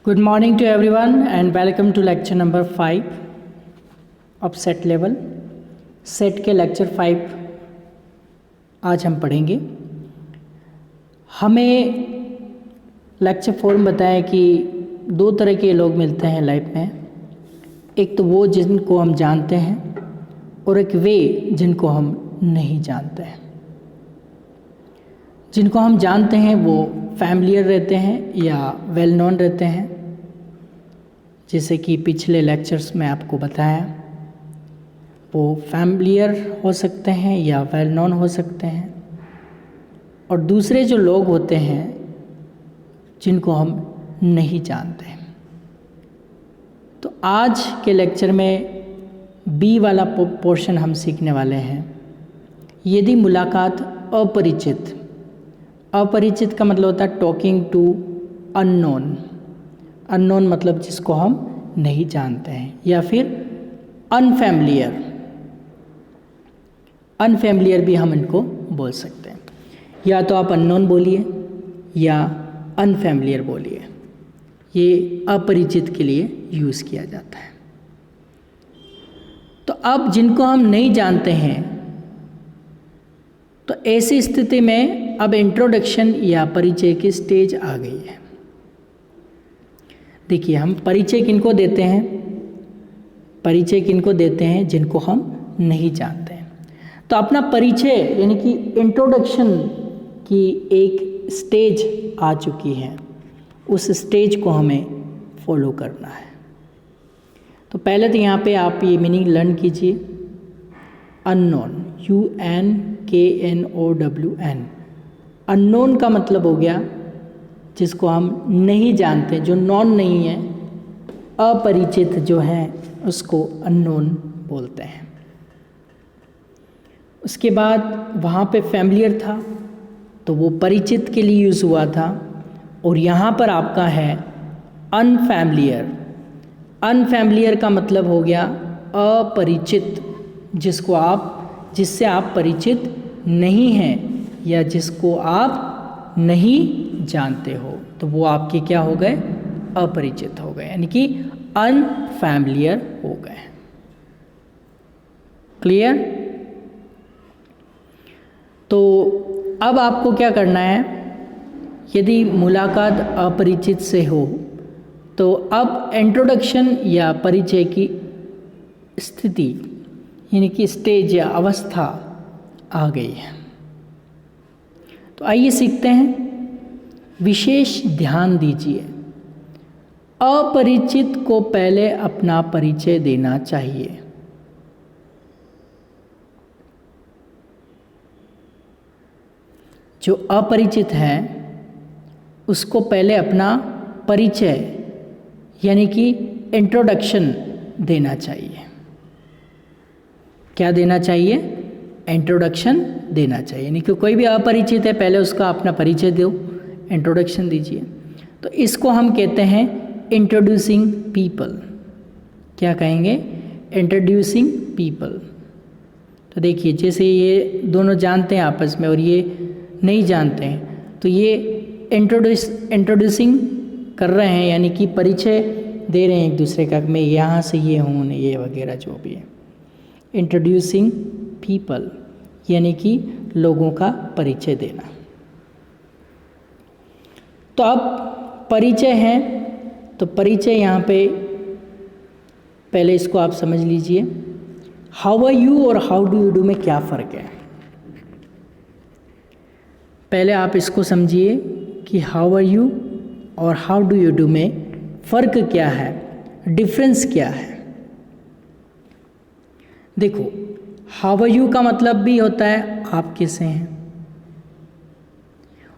Good morning to everyone and welcome to lecture number 5 of set level. Set के lecture 5 आज हम पढ़ेंगे। हमें लेक्चर 4 में बताया कि दो तरह के लोग मिलते हैं लाइफ में। एक तो वो जिनको हम जानते हैं और एक वे जिनको हम नहीं जानते हैं। जिनको हम जानते हैं वो फैमिलियर रहते हैं या वेल नोन रहते हैं, जैसे कि पिछले लेक्चर्स में आपको बताया। वो फैमिलियर हो सकते हैं या वेल नोन हो सकते हैं। और दूसरे जो लोग होते हैं जिनको हम नहीं जानते। तो आज के लेक्चर में बी वाला पोर्शन हम सीखने वाले हैं। यदि मुलाकात अपरिचित का मतलब होता है टॉकिंग टू अननोन। अननोन मतलब जिसको हम नहीं जानते हैं, या फिर अनफैमिलियर भी हम इनको बोल सकते हैं। या तो आप अननोन बोलिए या अनफैमिलियर बोलिए, ये अपरिचित के लिए यूज़ किया जाता है। तो अब जिनको हम नहीं जानते हैं, तो ऐसी स्थिति में अब इंट्रोडक्शन या परिचय की स्टेज आ गई है। देखिए, हम परिचय किनको देते हैं? परिचय किनको देते हैं? जिनको हम नहीं जानते हैं। तो अपना परिचय यानी कि इंट्रोडक्शन की एक स्टेज आ चुकी है, उस स्टेज को हमें फॉलो करना है। तो पहले तो यहाँ पे आप ये मीनिंग लर्न कीजिए। Unknown, UNKNOWN। अननोन का मतलब हो गया जिसको हम नहीं जानते, जो नॉन नहीं है, अपरिचित जो है उसको अननोन बोलते हैं। उसके बाद वहाँ पे फैमिलियर था तो वो परिचित के लिए यूज़ हुआ था। और यहाँ पर आपका है अनफैमिलियर। अनफैमिलियर का मतलब हो गया अपरिचित, जिससे आप परिचित नहीं हैं या जिसको आप नहीं जानते हो, तो वो आपके क्या हो गए? अपरिचित हो गए, यानी कि अनफैमिलियर हो गए। क्लियर? तो अब आपको क्या करना है? यदि मुलाकात अपरिचित से हो तो अब इंट्रोडक्शन या परिचय की स्थिति यानी कि स्टेज या अवस्था आ गई है। तो आइए सीखते हैं। विशेष ध्यान दीजिए। अपरिचित को पहले अपना परिचय देना चाहिए। जो अपरिचित है उसको पहले अपना परिचय यानी कि इंट्रोडक्शन देना चाहिए। क्या देना चाहिए? इंट्रोडक्शन देना चाहिए। यानी कि कोई भी अपरिचित है, पहले उसका अपना परिचय दो, इंट्रोडक्शन दीजिए। तो इसको हम कहते हैं इंट्रोड्यूसिंग पीपल। क्या कहेंगे? Introducing people. तो देखिए, जैसे ये दोनों जानते हैं आपस में और ये नहीं जानते हैं, तो ये इंट्रोड्यूसिंग कर रहे हैं, यानी कि परिचय दे रहे हैं एक दूसरे का। मैं यहाँ से ये हूँ, ये वगैरह जो भी है। इंट्रोड्यूसिंग पीपल यानी कि लोगों का परिचय देना। तो अब परिचय है, तो परिचय यहाँ पे पहले इसको आप समझ लीजिए। हाउ आर यू और हाउ डू यू डू में क्या फ़र्क है? पहले आप इसको समझिए कि हाउ आर यू और हाउ डू यू डू में फ़र्क क्या है, डिफरेंस क्या है। देखो, हाउ आर यू का मतलब भी होता है आप कैसे हैं,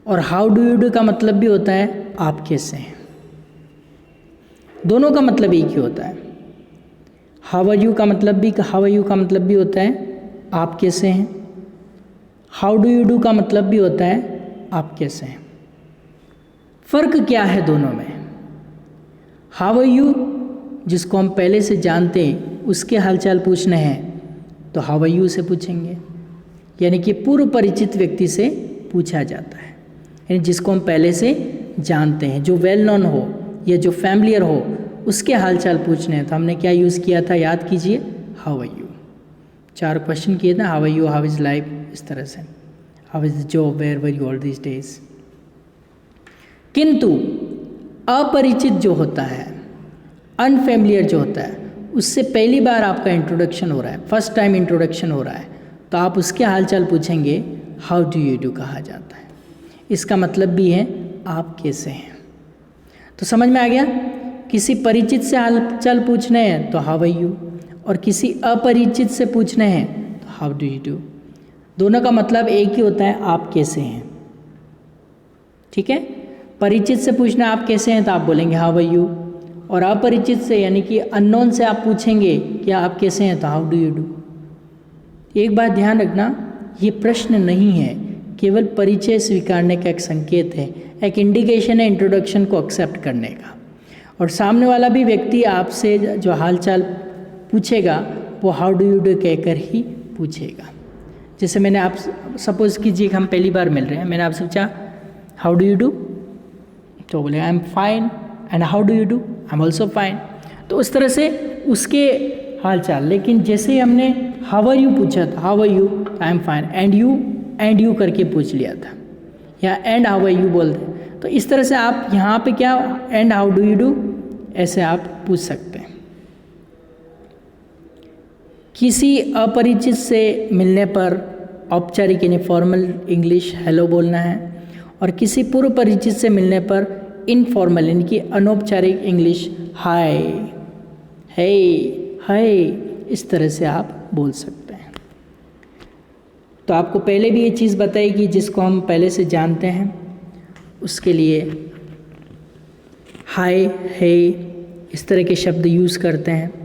और हाउ डू यू डू का मतलब भी होता है आप कैसे हैं। दोनों का मतलब एक ही होता है। हाउ आर यू का मतलब भी होता है आप कैसे हैं। हाउ डू यू डू का मतलब भी होता है आप कैसे हैं। फ़र्क क्या है दोनों में? हाउ आर यू जिसको हम पहले से जानते हैं, उसके हालचाल पूछने हैं तो हाउ आर यू से पूछेंगे, यानी कि पूर्व परिचित व्यक्ति से पूछा जाता है। यानी जिसको हम पहले से जानते हैं, जो वेल नोन हो, या जो फैमिलियर हो उसके हालचाल पूछने हैं तो हमने क्या यूज़ किया था, याद कीजिए, हाउ आर यू। 4 क्वेश्चन किए थे, how are you, how is life, इस तरह से, how is the job, where were you all this days. किंतु अपरिचित जो होता है, अनफेमिलियर जो होता है, उससे पहली बार आपका इंट्रोडक्शन हो रहा है, फर्स्ट टाइम इंट्रोडक्शन हो रहा है, तो आप उसके हालचाल पूछेंगे हाउ डू यू डू कहा जाता है। इसका मतलब भी है आप कैसे हैं। तो समझ में आ गया, किसी परिचित से हालचाल पूछने हैं तो हाउ आर यू, और किसी अपरिचित से पूछने हैं तो हाउ डू यू डू। दोनों का मतलब एक ही होता है, आप कैसे हैं। ठीक है, परिचित से पूछना आप कैसे हैं तो आप बोलेंगे हाउ आर यू, और अपरिचित से यानी कि अननोन से आप पूछेंगे कि आप कैसे हैं तो हाउ डू यू डू। एक बात ध्यान रखना, ये प्रश्न नहीं है, केवल परिचय स्वीकारने का एक संकेत है, एक इंडिकेशन है इंट्रोडक्शन को एक्सेप्ट करने का। और सामने वाला भी व्यक्ति आपसे जो हालचाल पूछेगा वो हाउ डू यू डू कहकर ही पूछेगा। जैसे मैंने आप सपोज़ कीजिए कि हम पहली बार मिल रहे हैं, मैंने आपसे पूछा हाउ डू यू डू, तो बोले आई am fine, and how do you do, I am also fine. तो उस तरह से उसके हालचाल। लेकिन जैसे ही हमने हाउ आर यू पूछा था, how are you, I am fine, and you करके पूछ लिया था, या एंड हाउ आर यू बोलते, तो इस तरह से आप यहाँ पे क्या and how do you do ऐसे आप पूछ सकते हैं। किसी अपरिचित से मिलने पर औपचारिक यानी फॉर्मल इंग्लिश हेलो बोलना है, और किसी पूर्व परिचित से मिलने पर इनफॉर्मल यानी कि अनौपचारिक इंग्लिश हाय, हे, हाय, इस तरह से आप बोल सकते हैं। तो आपको पहले भी ये चीज़ बताई कि जिसको हम पहले से जानते हैं उसके लिए हाय, हे इस तरह के शब्द यूज़ करते हैं।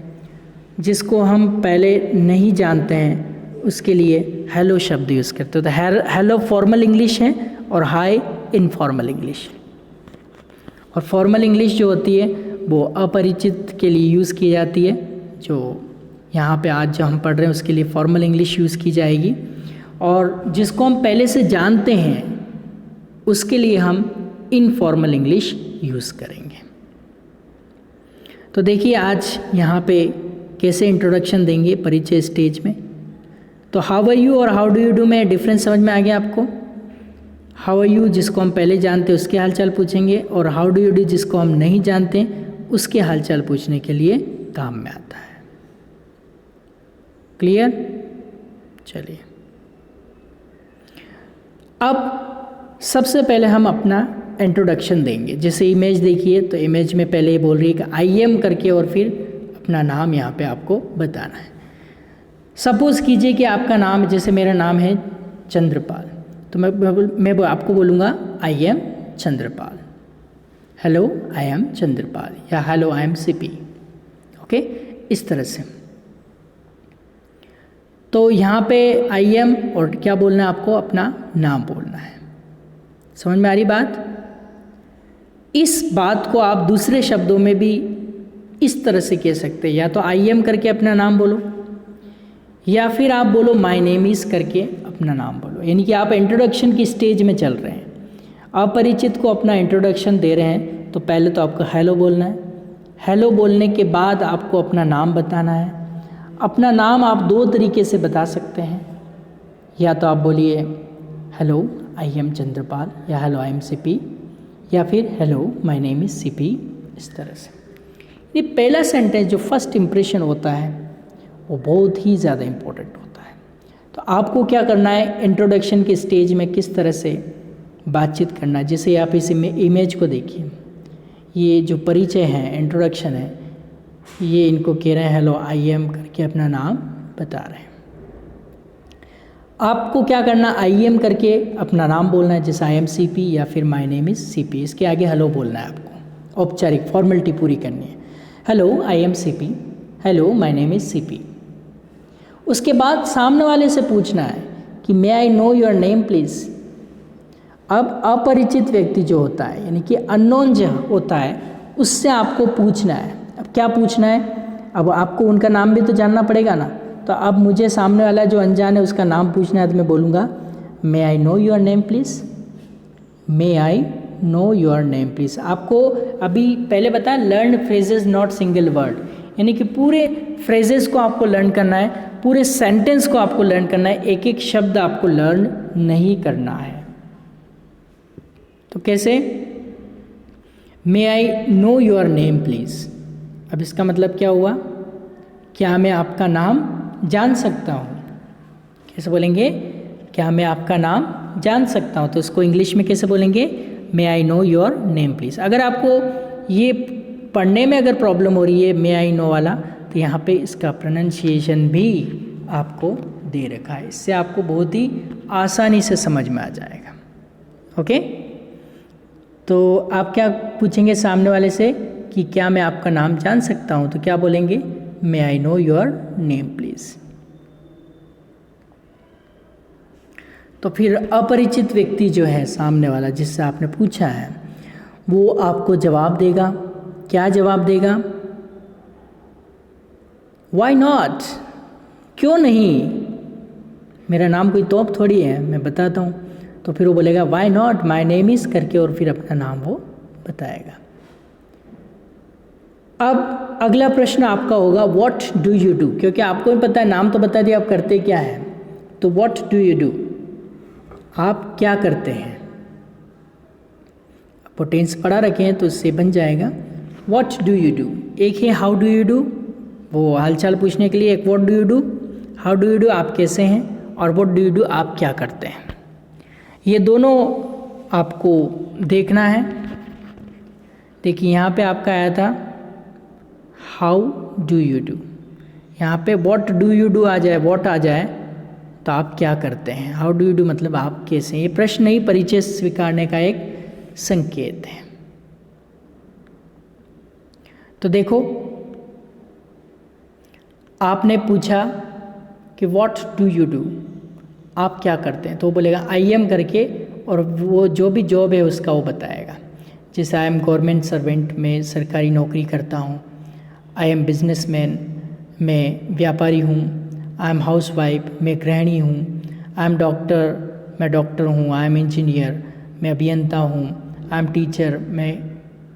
जिसको हम पहले नहीं जानते हैं उसके लिए हेलो शब्द यूज़ करते हैं। तो हेलो फॉर्मल इंग्लिश है और हाय इनफॉर्मल इंग्लिश। और फॉर्मल इंग्लिश जो होती है वो अपरिचित के लिए यूज़ की जाती है। जो यहाँ पे आज जो हम पढ़ रहे हैं उसके लिए फॉर्मल इंग्लिश यूज़ की जाएगी, और जिसको हम पहले से जानते हैं उसके लिए हम इनफॉर्मल इंग्लिश यूज़ करेंगे। तो देखिए आज यहाँ पे कैसे इंट्रोडक्शन देंगे परिचय स्टेज में। तो हाउ आर यू और हाउ डू यू डू में डिफरेंस समझ में आ गया आपको। हाउ आर यू जिसको हम पहले जानते हैं उसके हालचाल पूछेंगे, और हाउ डू यू डू जिसको हम नहीं जानते उसके हालचाल पूछने के लिए काम में आता है। क्लियर? चलिए अब सबसे पहले हम अपना इंट्रोडक्शन देंगे। जैसे इमेज देखिए, तो इमेज में पहले ये बोल रही है कि आई एम करके और फिर अपना नाम यहाँ पे आपको बताना है। सपोज़ कीजिए कि आपका नाम, जैसे मेरा नाम है चंद्रपाल, तो मैं आपको बोलूँगा I am Chandrapal, hello I am Chandrapal, या hello I am CP. Okay, इस तरह से। तो यहाँ पे आई एम और क्या बोलना है आपको, अपना नाम बोलना है। समझ में आ रही बात? इस बात को आप दूसरे शब्दों में भी इस तरह से कह सकते हैं, या तो आई एम करके अपना नाम बोलो, या फिर आप बोलो माय नेम इज़ करके अपना नाम बोलो। यानी कि आप इंट्रोडक्शन की स्टेज में चल रहे हैं, अपरिचित को अपना इंट्रोडक्शन दे रहे हैं, तो पहले तो आपको हेलो बोलना है। हेलो बोलने के बाद आपको अपना नाम बताना है। अपना नाम आप 2 तरीके से बता सकते हैं, या तो आप बोलिए हेलो आई एम चंद्रपाल, या हेलो आई एम सीपी, या फिर hello my name is CP, इस तरह से। ये पहला सेंटेंस जो फर्स्ट इम्प्रेशन होता है वो बहुत ही ज़्यादा इम्पोर्टेंट होता है। तो आपको क्या करना है, इंट्रोडक्शन के स्टेज में किस तरह से बातचीत करना है। जैसे आप इस इमेज को देखिए, ये जो परिचय है, इंट्रोडक्शन है, ये इनको कह रहे हैं हेलो आई एम करके अपना नाम बता रहे हैं। आपको क्या करना, आई एम करके अपना नाम बोलना है, जैसे आई एम सीपी या फिर माय नेम इज़ सीपी। इसके आगे हेलो बोलना है आपको, औपचारिक फॉर्मेलिटी पूरी करनी है। Hello I am CP, hello my name is CP. उसके बाद सामने वाले से पूछना है कि may I know your name please. अब अपरिचित व्यक्ति जो होता है, यानी कि अननोन जो होता है, उससे आपको पूछना है। अब क्या पूछना है, अब आपको उनका नाम भी तो जानना पड़ेगा ना। तो अब मुझे सामने वाला जो अनजान है उसका नाम पूछना है, तो मैं बोलूँगा may I know your name please, may I know your name please. आपको अभी पहले बताया learn phrases not single word, यानी कि पूरे फ्रेजेस को आपको लर्न करना है, पूरे सेंटेंस को आपको लर्न करना है, एक एक शब्द आपको लर्न नहीं करना है। तो कैसे? May I know your name please. अब इसका मतलब क्या हुआ? क्या मैं आपका नाम जान सकता हूँ? कैसे बोलेंगे? क्या मैं आपका नाम जान सकता हूँ? तो इसको इंग्लिश में कैसे बोलेंगे? May I know your name please. अगर आपको ये पढ़ने में अगर प्रॉब्लम हो रही है मे आई नो वाला, तो यहाँ पे इसका प्रोनाउंसिएशन भी आपको दे रखा है, इससे आपको बहुत ही आसानी से समझ में आ जाएगा। ओके, तो आप क्या पूछेंगे सामने वाले से कि क्या मैं आपका नाम जान सकता हूँ? तो क्या बोलेंगे? May I know your name please. तो फिर अपरिचित व्यक्ति जो है सामने वाला जिससे आपने पूछा है, वो आपको जवाब देगा। क्या जवाब देगा? वाई नॉट, क्यों नहीं, मेरा नाम कोई तोप थोड़ी है, मैं बताता हूँ। तो फिर वो बोलेगा why not my name is करके, और फिर अपना नाम वो बताएगा। अब अगला प्रश्न आपका होगा व्हाट डू यू डू, क्योंकि आपको भी पता है, नाम तो बता दिया, आप करते क्या है। तो व्हाट डू यू डू, आप क्या करते हैं। आपको टेंस पढ़ा रखे हैं तो इससे बन जाएगा व्हाट डू यू डू। एक है हाउ डू यू डू, वो हालचाल पूछने के लिए, एक what do you do, how do you do आप कैसे हैं, और व्हाट डू यू डू आप क्या करते हैं। ये दोनों आपको देखना है। देखिए यहाँ पे आपका आया था हाउ डू यू डू, यहाँ पे व्हाट डू यू डू आ जाए, व्हाट आ जाए तो आप क्या करते हैं। हाउ डू यू डू मतलब आप कैसे हैं। ये प्रश्न नहीं, परिचय स्वीकारने का एक संकेत है। तो देखो आपने पूछा कि व्हाट डू यू डू, आप क्या करते हैं, तो वो बोलेगा आई एम करके, और वो जो भी जॉब है उसका वो बताएगा। जैसे आई एम गवर्नमेंट सर्वेंट, मैं सरकारी नौकरी करता हूँ। आई एम बिजनेसमैन, मैं व्यापारी हूँ। आई एम हाउस वाइफ, मैं गृहिणी हूँ। आई एम डॉक्टर, मैं डॉक्टर हूँ। आई एम इंजीनियर, मैं अभियंता हूँ। आई एम टीचर, मैं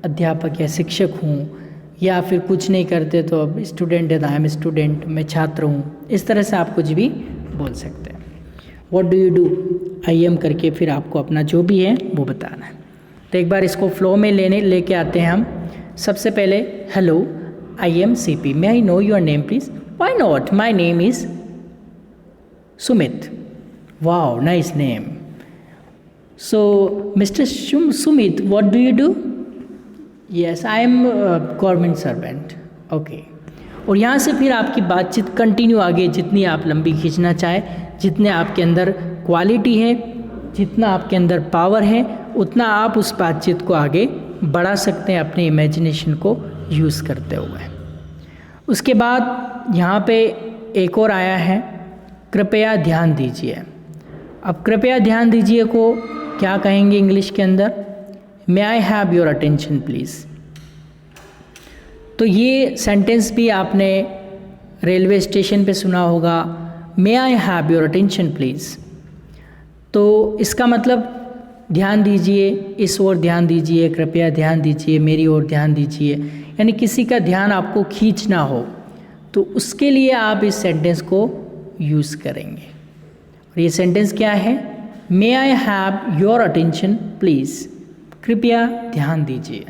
अध्यापक या शिक्षक हूँ। या फिर कुछ नहीं करते तो अब स्टूडेंट है तो आई एम स्टूडेंट, मैं छात्र हूँ। इस तरह से आप कुछ भी बोल सकते हैं। What do you do, I am करके फिर आपको अपना जो भी है वो बताना है। तो एक बार इसको फ्लो में लेके आते हैं हम। सबसे पहले hello, I am CP, may I know your name please. Why not, my name is Sumit. Wow, nice name. So mister Sumit, what do you do? Yes, I am government servant. Okay, और यहाँ से फिर आपकी बातचीत कंटिन्यू आगे, जितनी आप लंबी खींचना चाहे, जितने आपके अंदर क्वालिटी है, जितना आपके अंदर पावर है, उतना आप उस बातचीत को आगे बढ़ा सकते हैं अपने इमेजिनेशन को यूज़ करते हुए। उसके बाद यहाँ पे एक और आया है, कृपया ध्यान दीजिए। अब कृपया ध्यान दीजिए को क्या कहेंगे इंग्लिश के अंदर? May I have your attention please. तो ये सेंटेंस भी आपने रेलवे स्टेशन पे सुना होगा, may I have your attention please. तो इसका मतलब ध्यान दीजिए, इस ओर ध्यान दीजिए, कृपया ध्यान दीजिए, मेरी ओर ध्यान दीजिए, यानी किसी का ध्यान आपको खींचना हो तो उसके लिए आप इस सेंटेंस को यूज़ करेंगे। और ये सेंटेंस क्या है? May I have your attention please, कृपया ध्यान दीजिए।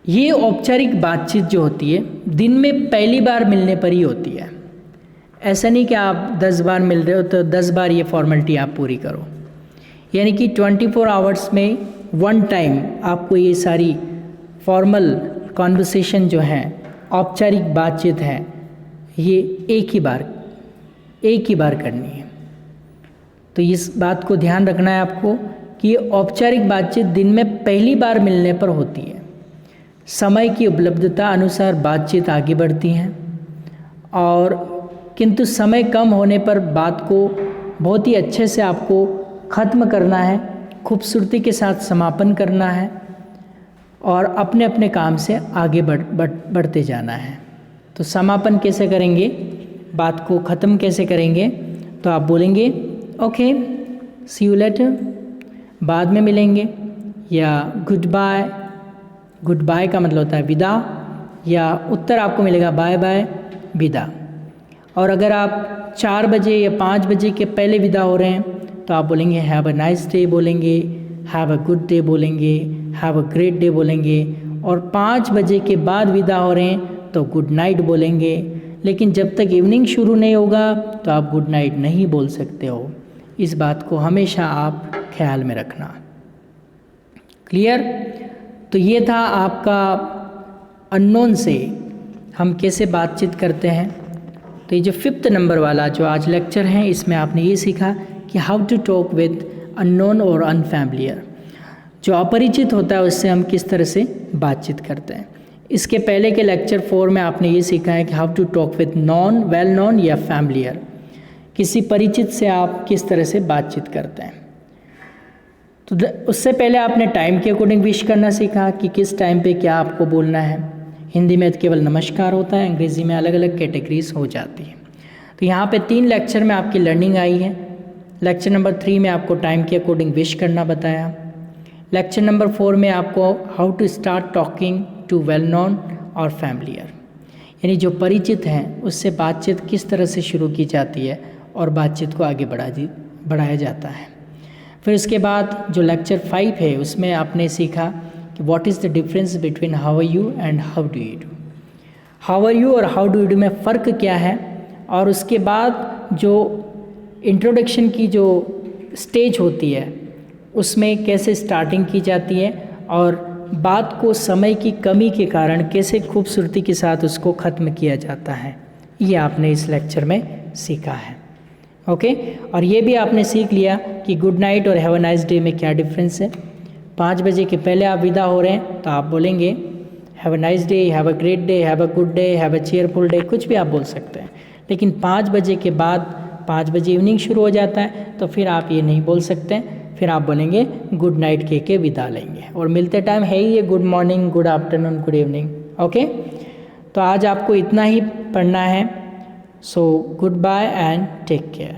ये औपचारिक बातचीत जो होती है दिन में पहली बार मिलने पर ही होती है। ऐसा नहीं कि आप 10 बार मिल रहे हो तो 10 बार ये फॉर्मेलिटी आप पूरी करो, यानी कि 24 आवर्स में 1 टाइम आपको ये सारी फॉर्मल कॉन्वर्सेशन जो है, औपचारिक बातचीत है, ये एक ही बार करनी है। तो इस बात को ध्यान रखना है आपको कि ये औपचारिक बातचीत दिन में पहली बार मिलने पर होती है। समय की उपलब्धता अनुसार बातचीत आगे बढ़ती है, और किंतु समय कम होने पर बात को बहुत ही अच्छे से आपको ख़त्म करना है, खूबसूरती के साथ समापन करना है, और अपने अपने काम से आगे बढ़ते जाना है। तो समापन कैसे करेंगे, बात को ख़त्म कैसे करेंगे? तो आप बोलेंगे ओके, सी यू लेटर, बाद में मिलेंगे, या गुड बाय, गुड बाय का मतलब होता है विदा, या उत्तर आपको मिलेगा बाय बाय, विदा। और अगर आप 4 बजे या 5 बजे के पहले विदा हो रहे हैं तो आप बोलेंगे हैव अ नाइस डे बोलेंगे, हैव अ गुड डे बोलेंगे, हैव अ ग्रेट डे बोलेंगे। और 5 बजे के बाद विदा हो रहे हैं तो गुड नाइट बोलेंगे। लेकिन जब तक इवनिंग शुरू नहीं होगा तो आप गुड नाइट नहीं बोल सकते हो। इस बात को हमेशा आप ख्याल में रखना। क्लियर? तो ये था आपका अननोन से हम कैसे बातचीत करते हैं। तो ये जो 5th नंबर वाला जो आज लेक्चर है इसमें आपने ये सीखा कि how to talk with unknown और अनफैमिलियर। जो अपरिचित होता है उससे हम किस तरह से बातचीत करते हैं। इसके पहले के लेक्चर 4 में आपने ये सीखा है कि how to talk with known, well known या फैमिलियर। किसी परिचित से आप किस तरह से बातचीत करते हैं। तो उससे पहले आपने टाइम के अकॉर्डिंग विश करना सीखा कि किस टाइम पे क्या आपको बोलना है। हिंदी में केवल नमस्कार होता है, अंग्रेज़ी में अलग अलग कैटेगरीज हो जाती है। तो यहाँ पे 3 लेक्चर में आपकी लर्निंग आई है। लेक्चर नंबर 3 में आपको टाइम के अकॉर्डिंग विश करना बताया। लेक्चर नंबर 4 में आपको how to start talking to well known और फैमिलियर, यानी जो परिचित हैं उससे बातचीत किस तरह से शुरू की जाती है और बातचीत को आगे बढ़ाया जाता है। फिर उसके बाद जो लेक्चर 5 है उसमें आपने सीखा कि what is the difference between how are you and how do you do. How are you और हाउ डू यू डू में फ़र्क क्या है, और उसके बाद जो इंट्रोडक्शन की जो स्टेज होती है उसमें कैसे स्टार्टिंग की जाती है, और बात को समय की कमी के कारण कैसे खूबसूरती के साथ उसको ख़त्म किया जाता है, ये आपने इस लेक्चर में सीखा है। ओके, और ये भी आपने सीख लिया कि गुड नाइट और हैव अ नाइस डे में क्या डिफरेंस है। 5 बजे के पहले आप विदा हो रहे हैं तो आप बोलेंगे have a nice day, have a great day, have a good day, have a cheerful day, कुछ भी आप बोल सकते हैं। लेकिन 5 बजे के बाद 5 बजे इवनिंग शुरू हो जाता है तो फिर आप ये नहीं बोल सकते, फिर आप बोलेंगे गुड नाइट कह के विदा लेंगे। और मिलते टाइम है ही ये good morning, good afternoon, good evening. Okay, तो आज आपको इतना ही पढ़ना है। So good bye and take care.